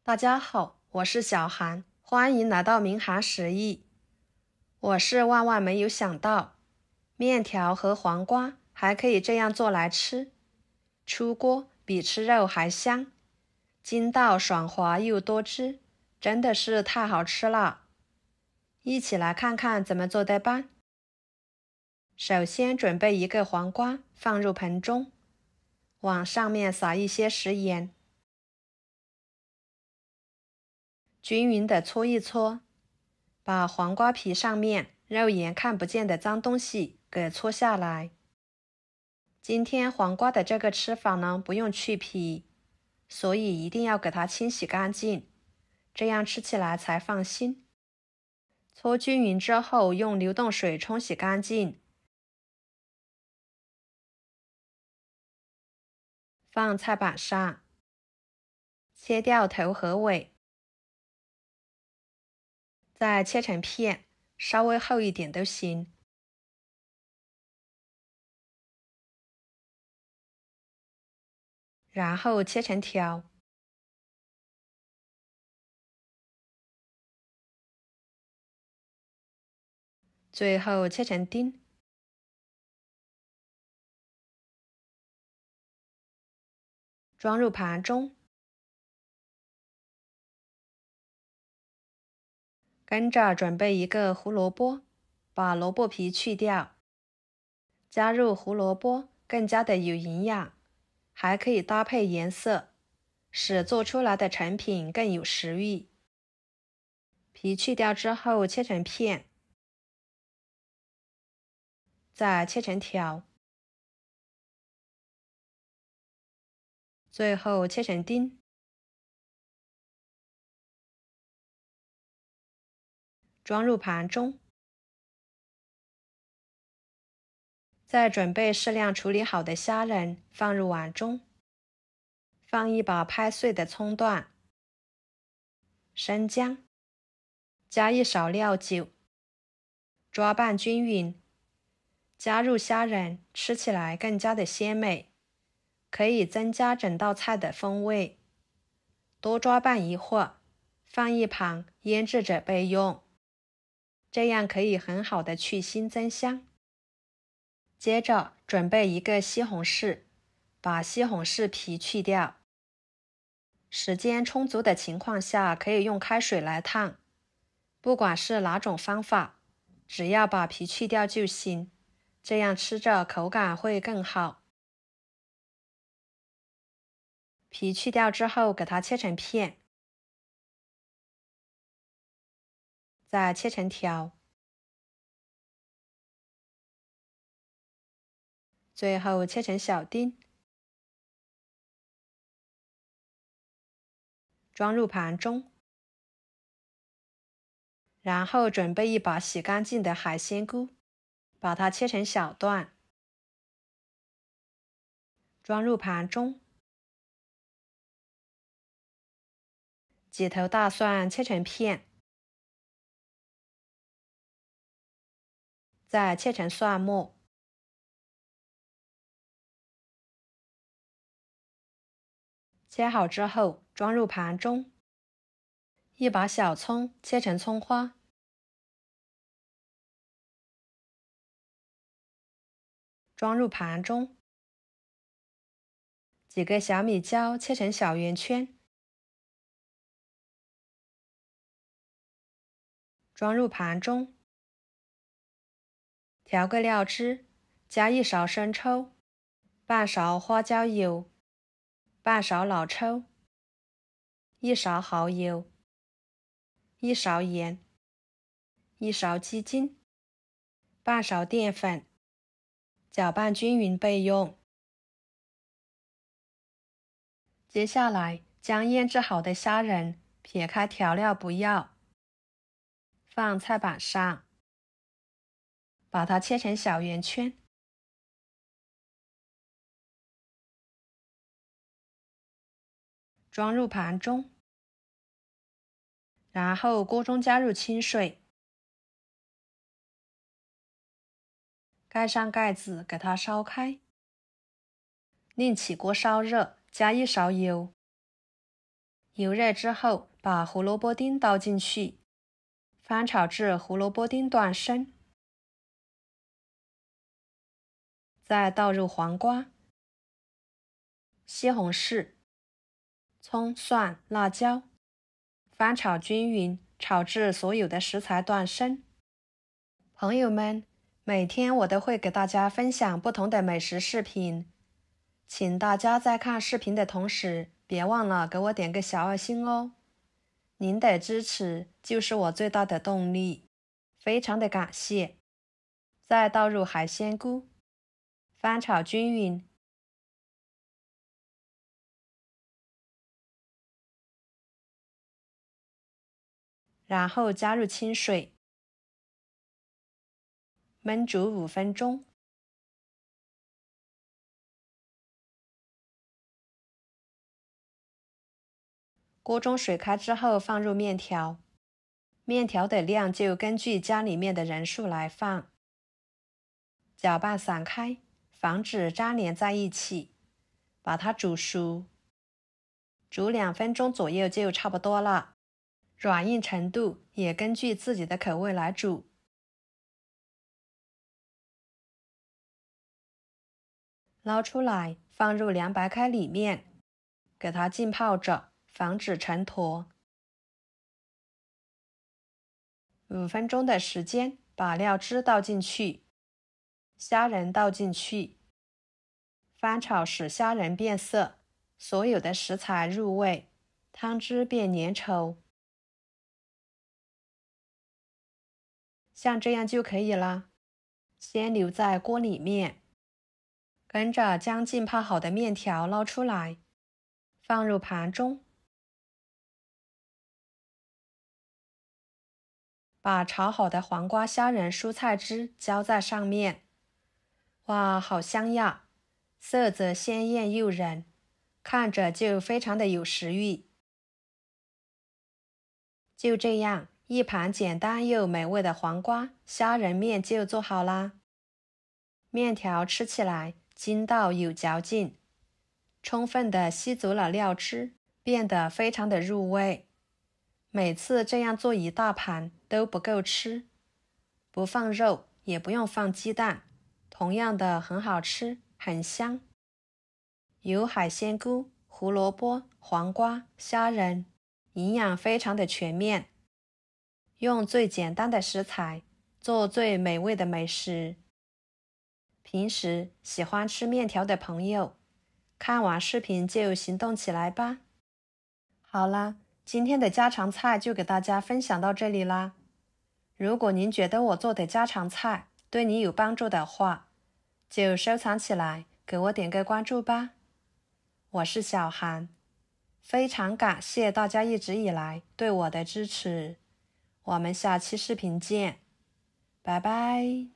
大家好，我是小韩，欢迎来到明涵食艺。我是万万没有想到，面条和黄瓜还可以这样做来吃，出锅比吃肉还香，筋道爽滑又多汁，真的是太好吃了。一起来看看怎么做的吧。首先准备一个黄瓜，放入盆中，往上面撒一些食盐，均匀的搓一搓，把黄瓜皮上面肉眼看不见的脏东西给搓下来。今天黄瓜的这个吃法呢，不用去皮，所以一定要给它清洗干净，这样吃起来才放心。搓均匀之后，用流动水冲洗干净，放菜板上，切掉头和尾，再切成片，稍微厚一点都行。然后切成条，最后切成丁。装入盘中，跟着准备一个胡萝卜，把萝卜皮去掉，加入胡萝卜更加的有营养，还可以搭配颜色，使做出来的成品更有食欲。皮去掉之后切成片，再切成条，最后切成丁。装入盘中，再准备适量处理好的虾仁放入碗中，放一把拍碎的葱段、生姜，加一勺料酒，抓拌均匀，加入虾仁，吃起来更加的鲜美，可以增加整道菜的风味。多抓拌一会儿，放一旁腌制着备用，这样可以很好的去腥增香。接着准备一个西红柿，把西红柿皮去掉。时间充足的情况下，可以用开水来烫。不管是哪种方法，只要把皮去掉就行，这样吃着口感会更好。皮去掉之后，给它切成片，再切成条，最后切成小丁，装入盘中。然后准备一把洗干净的海鲜菇，把它切成小段，装入盘中。几头大蒜切成片，再切成蒜末。切好之后装入盘中。一把小葱切成葱花，装入盘中。几个小米椒切成小圆圈，装入盘中。调个料汁，加一勺生抽，半勺花椒油，半勺老抽，一勺蚝油，一勺盐，一勺鸡精，半勺淀粉，搅拌均匀备用。接下来将腌制好的虾仁撇开调料不要，放菜板上，把它切成小圆圈，装入盘中。然后锅中加入清水，盖上盖子给它烧开，另起锅烧热，加一勺油，油热之后，把胡萝卜丁倒进去，翻炒至胡萝卜丁断生，再倒入黄瓜、西红柿、葱、蒜、辣椒，翻炒均匀，炒至所有的食材断生。朋友们，每天我都会给大家分享不同的美食视频，请大家在看视频的同时，别忘了给我点个小爱心哦。您的支持就是我最大的动力，非常的感谢。再倒入海鲜菇，翻炒均匀，然后加入清水，焖煮5分钟。锅中水开之后，放入面条，面条的量就根据家里面的人数来放。搅拌散开，防止粘连在一起，把它煮熟。煮2分钟左右就差不多了，软硬程度也根据自己的口味来煮。捞出来，放入凉白开里面，给它浸泡着，防止成坨。5分钟的时间，把料汁倒进去，虾仁倒进去，翻炒使虾仁变色，所有的食材入味，汤汁变粘稠。像这样就可以啦。先留在锅里面，跟着将浸泡好的面条捞出来，放入盘中，把炒好的黄瓜、虾仁、蔬菜汁浇在上面。哇，好香呀！色泽鲜艳诱人，看着就非常的有食欲。就这样，一盘简单又美味的黄瓜虾仁面就做好啦。面条吃起来筋道有嚼劲，充分的吸足了料汁，变得非常的入味。每次这样做一大盘都不够吃，不放肉也不用放鸡蛋，同样的很好吃，很香。有海鲜菇、胡萝卜、黄瓜、虾仁，营养非常的全面。用最简单的食材做最美味的美食。平时喜欢吃面条的朋友，看完视频就行动起来吧。好啦，今天的家常菜就给大家分享到这里啦。如果您觉得我做的家常菜对你有帮助的话，就收藏起来，给我点个关注吧。我是小韩，非常感谢大家一直以来对我的支持。我们下期视频见，拜拜。